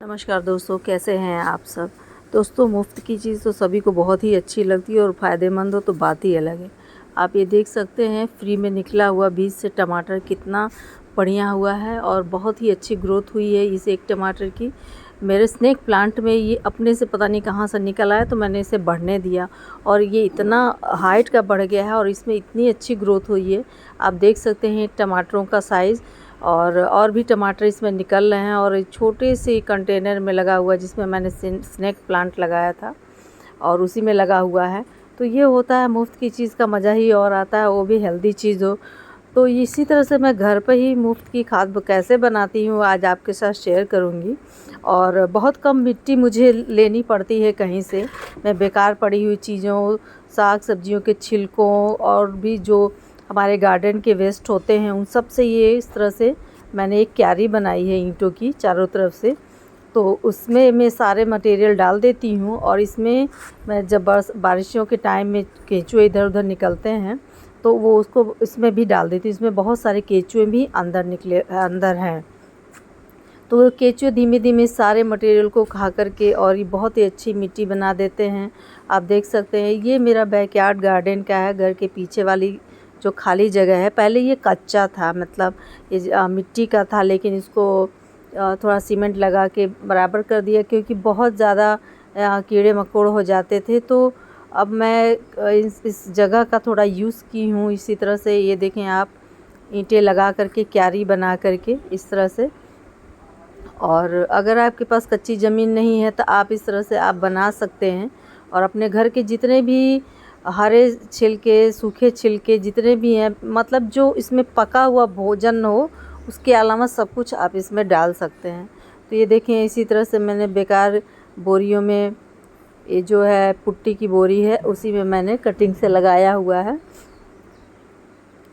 नमस्कार दोस्तों, कैसे हैं आप सब। दोस्तों, मुफ्त की चीज़ तो सभी को बहुत ही अच्छी लगती है और फ़ायदेमंद हो तो बात ही अलग है। आप ये देख सकते हैं फ्री में निकला हुआ बीज से टमाटर कितना बढ़िया हुआ है और बहुत ही अच्छी ग्रोथ हुई है इस एक टमाटर की। मेरे स्नेक प्लांट में ये अपने से पता नहीं कहाँ से निकल आया, तो मैंने इसे बढ़ने दिया और ये इतना हाइट का बढ़ गया है और इसमें इतनी अच्छी ग्रोथ हुई है। आप देख सकते हैं टमाटरों का साइज़ और भी टमाटर इसमें निकल रहे हैं और एक छोटे से कंटेनर में लगा हुआ है जिसमें मैंने स्नेक प्लांट लगाया था और उसी में लगा हुआ है। तो ये होता है, मुफ्त की चीज़ का मज़ा ही और आता है, वो भी हेल्दी चीज़ हो। तो इसी तरह से मैं घर पर ही मुफ्त की खाद कैसे बनाती हूँ आज आपके साथ शेयर करूँगी। और बहुत कम मिट्टी मुझे लेनी पड़ती है कहीं से। मैं बेकार पड़ी हुई चीज़ों, साग सब्जियों के छिलकों और भी जो हमारे गार्डन के वेस्ट होते हैं उन सब से ये इस तरह से मैंने एक क्यारी बनाई है ईंटों की चारों तरफ से। तो उसमें मैं सारे मटेरियल डाल देती हूँ और इसमें मैं जब बारिशों के टाइम में केंचुए इधर उधर निकलते हैं तो वो उसको इसमें भी डाल देती हूँ। इसमें बहुत सारे केंचुए भी अंदर हैं। तो वो केंचुए धीमे धीमे सारे मटेरियल को खा करके और ये बहुत ही अच्छी मिट्टी बना देते हैं। आप देख सकते हैं ये मेरा बैकयार्ड गार्डन का है, घर के पीछे वाली जो खाली जगह है। पहले ये कच्चा था, मतलब ये मिट्टी का था, लेकिन इसको थोड़ा सीमेंट लगा के बराबर कर दिया क्योंकि बहुत ज़्यादा कीड़े मकोड़ हो जाते थे। तो अब मैं इस जगह का थोड़ा यूज़ की हूँ। इसी तरह से ये देखें आप, ईंटें लगा करके क्यारी बना करके इस तरह से। और अगर आपके पास कच्ची ज़मीन नहीं है तो आप इस तरह से आप बना सकते हैं और अपने घर के जितने भी हरे छिलके, सूखे छिलके जितने भी हैं, मतलब जो इसमें पका हुआ भोजन हो, उसके अलावा सब कुछ आप इसमें डाल सकते हैं। तो ये देखें, इसी तरह से मैंने बेकार बोरियों में, ये जो है पुट्टी की बोरी है, उसी में मैंने कटिंग से लगाया हुआ है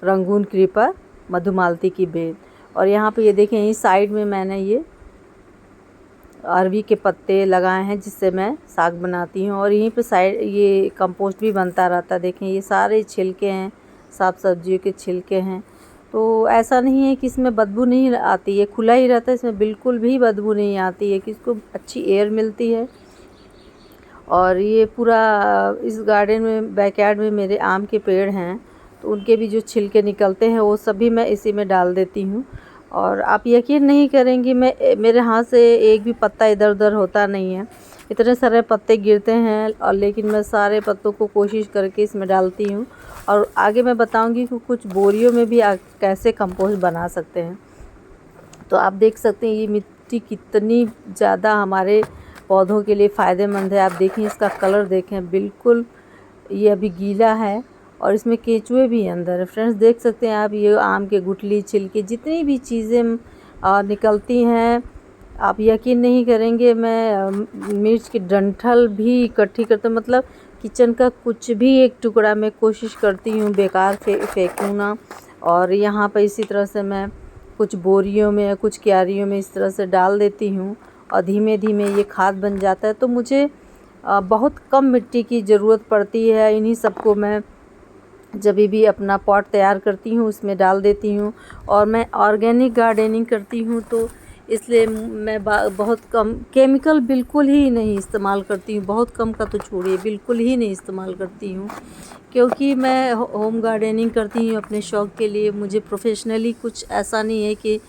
रंगून क्रीपर, मधुमालती की बेल। और यहाँ पे ये देखें, इस साइड में मैंने ये अरवी के पत्ते लगाए हैं जिससे मैं साग बनाती हूँ। और यहीं पे साइड ये कंपोस्ट भी बनता रहता है। देखें, ये सारे छिलके हैं, साग सब्जियों के छिलके हैं। तो ऐसा नहीं है कि इसमें बदबू नहीं आती है, खुला ही रहता है, इसमें बिल्कुल भी बदबू नहीं आती है कि इसको अच्छी एयर मिलती है। और ये पूरा इस गार्डन में, बैकयार्ड में मेरे आम के पेड़ हैं, तो उनके भी जो छिलके निकलते हैं वो सभी मैं इसी में डाल देती हूँ। और आप यकीन नहीं करेंगी, मेरे हाथ से एक भी पत्ता इधर उधर होता नहीं है। इतने सारे पत्ते गिरते हैं और लेकिन मैं सारे पत्तों को कोशिश करके इसमें डालती हूँ। और आगे मैं बताऊँगी कि कुछ बोरियों में भी कैसे कंपोस्ट बना सकते हैं। तो आप देख सकते हैं ये मिट्टी कितनी ज़्यादा हमारे पौधों के लिए फ़ायदेमंद है। आप देखें, इसका कलर देखें, बिल्कुल ये अभी गीला है और इसमें केंचुए भी अंदर है। फ्रेंड्स, देख सकते हैं आप, ये आम के गुठली, छिलके, जितनी भी चीज़ें निकलती हैं, आप यकीन नहीं करेंगे, मैं मिर्च की डंठल भी इकट्ठी करते, मतलब किचन का कुछ भी एक टुकड़ा मैं कोशिश करती हूँ बेकार फेंकूँ ना। और यहाँ पर इसी तरह से मैं कुछ बोरियों में या कुछ क्यारियों में इस तरह से डाल देती हूँ और धीमे धीमे ये खाद बन जाता है। तो मुझे बहुत कम मिट्टी की ज़रूरत पड़ती है। इन्हीं सबको मैं जब भी अपना पॉट तैयार करती हूँ उसमें डाल देती हूँ। और मैं ऑर्गेनिक गार्डनिंग करती हूँ, तो इसलिए मैं बहुत कम केमिकल बिल्कुल ही नहीं इस्तेमाल करती हूँ। बहुत कम का तो छोड़िए, बिल्कुल ही नहीं इस्तेमाल करती हूँ, क्योंकि मैं होम गार्डनिंग करती हूँ अपने शौक़ के लिए। मुझे प्रोफेशनली कुछ ऐसा नहीं है कि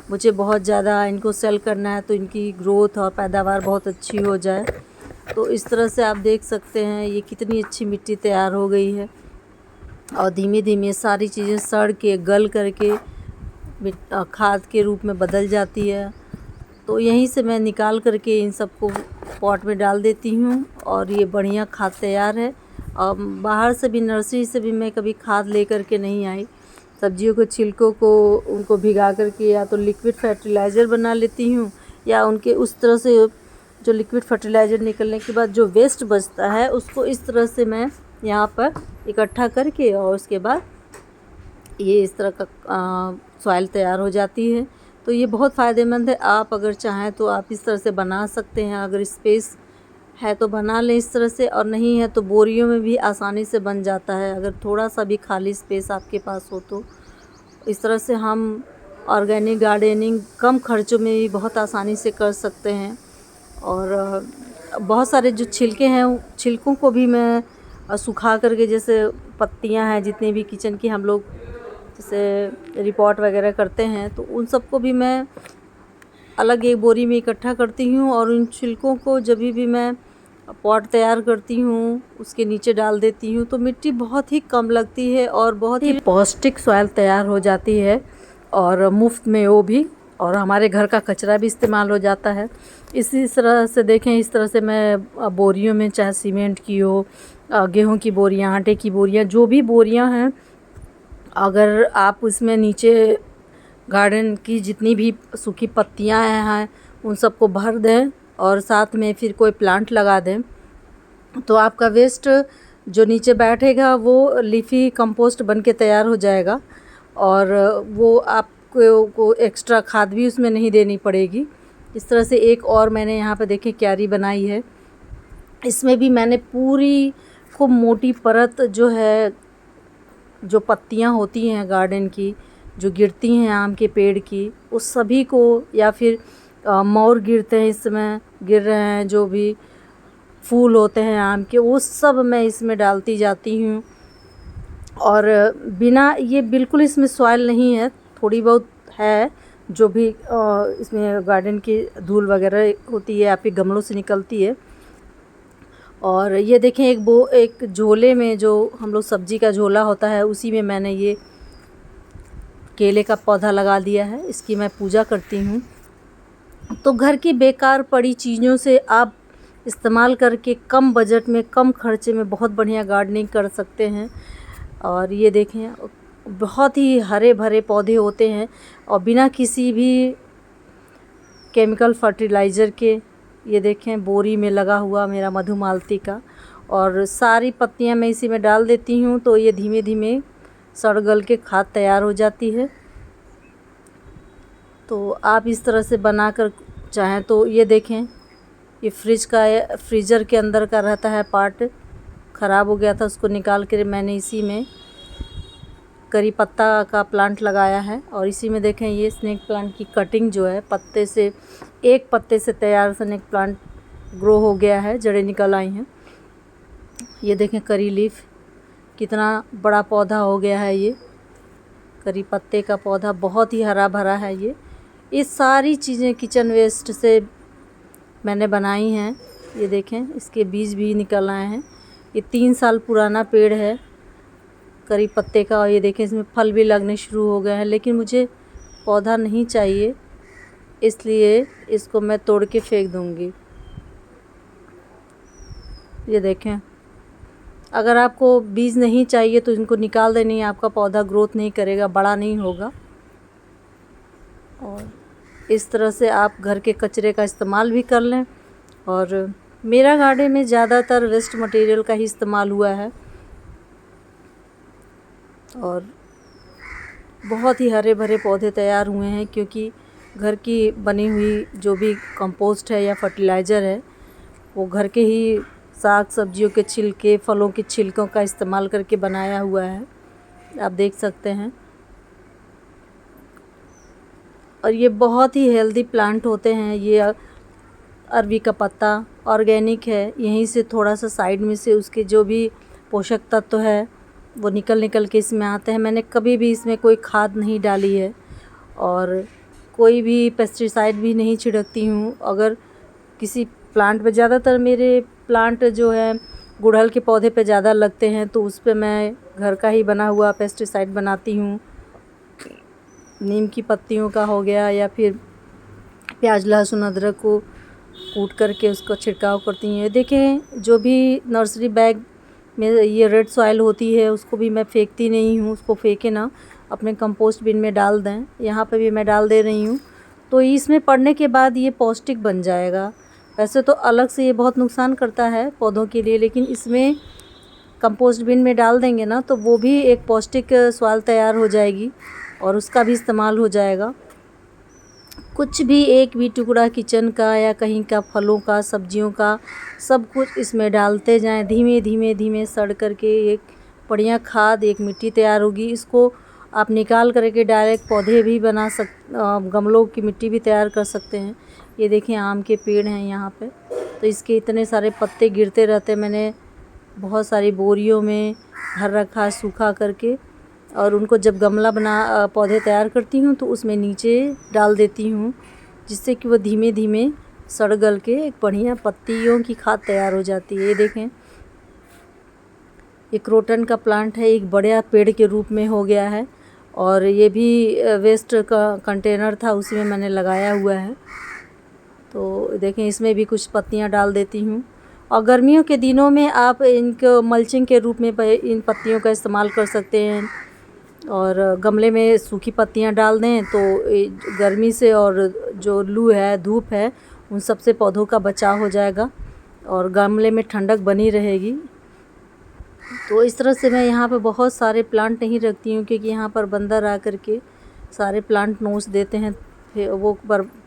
मुझे बहुत ज़्यादा इनको सेल करना है तो इनकी ग्रोथ और पैदावार बहुत अच्छी हो जाए। तो इस तरह से आप देख सकते हैं ये कितनी अच्छी मिट्टी तैयार हो गई है और धीमे धीमे सारी चीज़ें सड़ के गल करके खाद के रूप में बदल जाती है। तो यहीं से मैं निकाल करके इन सबको पॉट में डाल देती हूँ और ये बढ़िया खाद तैयार है। और बाहर से भी, नर्सरी से भी मैं कभी खाद ले करके नहीं आई। सब्जियों के छिलकों को उनको भिगा करके या तो लिक्विड फर्टिलाइज़र बना लेती हूँ, या उनके उस तरह से जो लिक्विड फर्टिलाइज़र निकलने के बाद जो वेस्ट बचता है उसको इस तरह से मैं यहाँ पर इकट्ठा करके, और उसके बाद ये इस तरह का सॉइल तैयार हो जाती है। तो ये बहुत फ़ायदेमंद है। आप अगर चाहें तो आप इस तरह से बना सकते हैं। अगर स्पेस है तो बना लें इस तरह से, और नहीं है तो बोरियों में भी आसानी से बन जाता है अगर थोड़ा सा भी खाली स्पेस आपके पास हो तो। इस तरह से हम ऑर्गेनिक गार्डनिंग कम खर्चों में भी बहुत आसानी से कर सकते हैं। और बहुत सारे जो छिलके हैं छिलकों को भी मैं सुखा करके, जैसे पत्तियां हैं जितनी भी किचन की हम लोग जैसे रिपोर्ट वगैरह करते हैं, तो उन सबको भी मैं अलग एक बोरी में इकट्ठा करती हूँ और उन छिलकों को जब भी मैं पॉट तैयार करती हूँ उसके नीचे डाल देती हूँ, तो मिट्टी बहुत ही कम लगती है और बहुत ही पौष्टिक सॉइल तैयार हो जाती है और मुफ्त में वो भी, और हमारे घर का कचरा भी इस्तेमाल हो जाता है। इसी तरह से देखें, इस तरह से मैं बोरियों में, चाहे सीमेंट की हो, गेहूं की बोरियां, आटे की बोरियां, जो भी बोरियां हैं, अगर आप उसमें नीचे गार्डन की जितनी भी सूखी पत्तियां हैं उन सबको भर दें और साथ में फिर कोई प्लांट लगा दें, तो आपका वेस्ट जो नीचे बैठेगा वो लीफी कंपोस्ट बन के तैयार हो जाएगा और वो आपको एक्स्ट्रा खाद भी उसमें नहीं देनी पड़ेगी। इस तरह से एक और मैंने यहाँ पे देखें क्यारी बनाई है, इसमें भी मैंने पूरी खूब मोटी परत जो है, जो पत्तियाँ होती हैं गार्डन की जो गिरती हैं आम के पेड़ की, उस सभी को, या फिर मोर गिरते हैं, इस समय गिर रहे हैं, जो भी फूल होते हैं आम के, वो सब मैं इसमें डालती जाती हूँ। और बिना ये बिल्कुल इसमें सॉइल नहीं है, थोड़ी बहुत है जो भी इसमें गार्डन की धूल वगैरह होती है या फिर गमलों से निकलती है। और ये देखें एक झोले में, जो हम लोग सब्जी का झोला होता है, उसी में मैंने ये केले का पौधा लगा दिया है। इसकी मैं पूजा करती हूँ। तो घर की बेकार पड़ी चीज़ों से आप इस्तेमाल करके कम बजट में, कम खर्चे में बहुत बढ़िया गार्डनिंग कर सकते हैं। और ये देखें, बहुत ही हरे भरे पौधे होते हैं और बिना किसी भी केमिकल फर्टिलाइज़र के। ये देखें बोरी में लगा हुआ मेरा मधुमालती का, और सारी पत्तियां मैं इसी में डाल देती हूँ, तो ये धीमे धीमे सड़ गल के खाद तैयार हो जाती है। तो आप इस तरह से बनाकर चाहें तो, ये देखें, ये फ्रीज़र के अंदर का रहता है पार्ट, ख़राब हो गया था, उसको निकाल कर मैंने इसी में करी पत्ता का प्लांट लगाया है। और इसी में देखें ये स्नेक प्लांट की कटिंग जो है, पत्ते से, एक पत्ते से तैयार स्नेक प्लांट ग्रो हो गया है, जड़ें निकल आई हैं। ये देखें करी लीफ, कितना बड़ा पौधा हो गया है। ये करी पत्ते का पौधा बहुत ही हरा भरा है। ये सारी चीज़ें किचन वेस्ट से मैंने बनाई हैं। ये देखें, इसके बीज भी निकल आए हैं। ये 3 साल पुराना पेड़ है करी पत्ते का, और ये देखें इसमें फल भी लगने शुरू हो गए हैं, लेकिन मुझे पौधा नहीं चाहिए, इसलिए इसको मैं तोड़ के फेंक दूँगी। ये देखें, अगर आपको बीज नहीं चाहिए तो इनको निकाल देनी है, आपका पौधा ग्रोथ नहीं करेगा, बड़ा नहीं होगा। और इस तरह से आप घर के कचरे का इस्तेमाल भी कर लें। और मेरा गार्डन में ज़्यादातर वेस्ट मटेरियल का ही इस्तेमाल हुआ है और बहुत ही हरे भरे पौधे तैयार हुए हैं, क्योंकि घर की बनी हुई जो भी कंपोस्ट है या फर्टिलाइज़र है, वो घर के ही साग सब्जियों के छिलके, फलों के छिलकों का इस्तेमाल करके बनाया हुआ है, आप देख सकते हैं। और ये बहुत ही हेल्दी प्लांट होते हैं। ये अरवी का पत्ता ऑर्गेनिक है, यहीं से थोड़ा सा साइड में से उसके जो भी पोषक तत्व है वो निकल के इसमें आते हैं। मैंने कभी भी इसमें कोई खाद नहीं डाली है और कोई भी पेस्टिसाइड भी नहीं छिड़कती हूँ। अगर किसी प्लांट पे, ज़्यादातर मेरे प्लांट जो है गुड़हल के पौधे पे ज़्यादा लगते हैं, तो उस पे मैं घर का ही बना हुआ पेस्टिसाइड बनाती हूँ। नीम की पत्तियों का हो गया, या फिर प्याज लहसुन अदरक को कूट करके उसका छिड़काव करती हैं। देखें, जो भी नर्सरी बैग में ये रेड सॉइल होती है उसको भी मैं फेंकती नहीं हूँ, उसको फेंके ना, अपने कंपोस्ट बिन में डाल दें। यहाँ पे भी मैं डाल दे रही हूँ, तो इसमें पड़ने के बाद ये पौष्टिक बन जाएगा। वैसे तो अलग से ये बहुत नुकसान करता है पौधों के लिए, लेकिन इसमें कंपोस्ट बिन में डाल देंगे ना, तो वो भी एक पौष्टिक सॉइल तैयार हो जाएगी और उसका भी इस्तेमाल हो जाएगा। कुछ भी, एक भी टुकड़ा किचन का या कहीं का, फलों का, सब्जियों का, सब कुछ इसमें डालते जाएं। धीमे धीमे धीमे सड़ करके एक बढ़िया खाद, एक मिट्टी तैयार होगी। इसको आप निकाल करके डायरेक्ट पौधे भी बना गमलों की मिट्टी भी तैयार कर सकते हैं। ये देखें आम के पेड़ हैं यहाँ पे, तो इसके इतने सारे पत्ते गिरते रहते। मैंने बहुत सारी बोरियों में भर रखा है सूखा करके, और उनको जब गमला बना पौधे तैयार करती हूँ तो उसमें नीचे डाल देती हूँ, जिससे कि वो धीमे धीमे सड़ गल के एक बढ़िया पत्तियों की खाद तैयार हो जाती है। ये देखें, ये क्रोटन का प्लांट है, एक बड़ा पेड़ के रूप में हो गया है, और ये भी वेस्ट का कंटेनर था, उसी में मैंने लगाया हुआ है। तो देखें, इसमें भी कुछ पत्तियां डाल देती हूँ। और गर्मियों के दिनों में आप इनको मल्चिंग के रूप में इन पत्तियों का इस्तेमाल कर सकते हैं, और गमले में सूखी पत्तियां डाल दें तो गर्मी से और जो लू है, धूप है, उन सब से पौधों का बचाव हो जाएगा और गमले में ठंडक बनी रहेगी। तो इस तरह से मैं यहाँ पे बहुत सारे प्लांट नहीं रखती हूँ, क्योंकि यहाँ पर बंदर आ कर के सारे प्लांट नोच देते हैं, फिर वो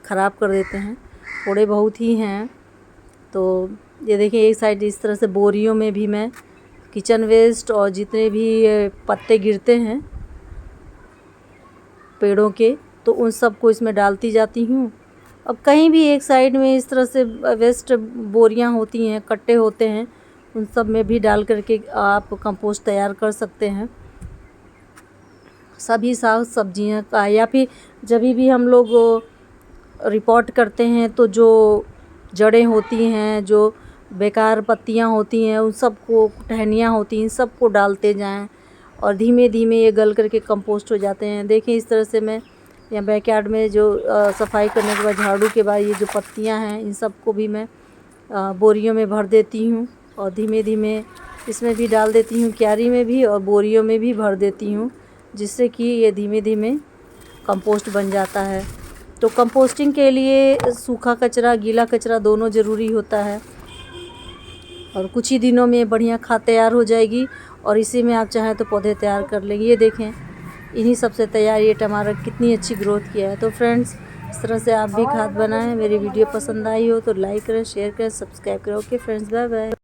ख़राब कर देते हैं। थोड़े बहुत ही हैं। तो ये देखिए, एक साइड इस तरह से बोरियों में भी मैं किचन वेस्ट और जितने भी पत्ते गिरते हैं पेड़ों के, तो उन सब को इसमें डालती जाती हूँ। अब कहीं भी एक साइड में इस तरह से वेस्ट बोरियां होती हैं, कट्टे होते हैं, उन सब में भी डाल करके आप कंपोस्ट तैयार कर सकते हैं। सभी साग सब्जियां का, या फिर जब भी हम लोग रिपोर्ट करते हैं तो जो जड़ें होती हैं, जो बेकार पत्तियां होती हैं, उन सब को, टहनियाँ होती हैं, सब को डालते जाएं और धीमे धीमे ये गल करके कंपोस्ट हो जाते हैं। देखिए, इस तरह से मैं या बैकयार्ड में जो सफाई करने के बाद, झाड़ू के बाद, ये जो पत्तियां हैं, इन सब को भी मैं बोरियों में भर देती हूँ और धीमे धीमे इसमें भी डाल देती हूँ, क्यारी में भी और बोरियों में भी भर देती हूँ, जिससे कि ये धीमे धीमे कंपोस्ट बन जाता है। तो कंपोस्टिंग के लिए सूखा कचरा, गीला कचरा दोनों ज़रूरी होता है, और कुछ ही दिनों में बढ़िया खाद तैयार हो जाएगी और इसी में आप चाहें तो पौधे तैयार कर लेंगे। ये देखें, इन्हीं सब से तैयार ये टमाटर कितनी अच्छी ग्रोथ किया है। तो फ्रेंड्स, इस तरह से आप भी खाद बनाएं। मेरी वीडियो पसंद आई हो तो लाइक करें, शेयर करें, सब्सक्राइब करें। Okay friends, bye bye.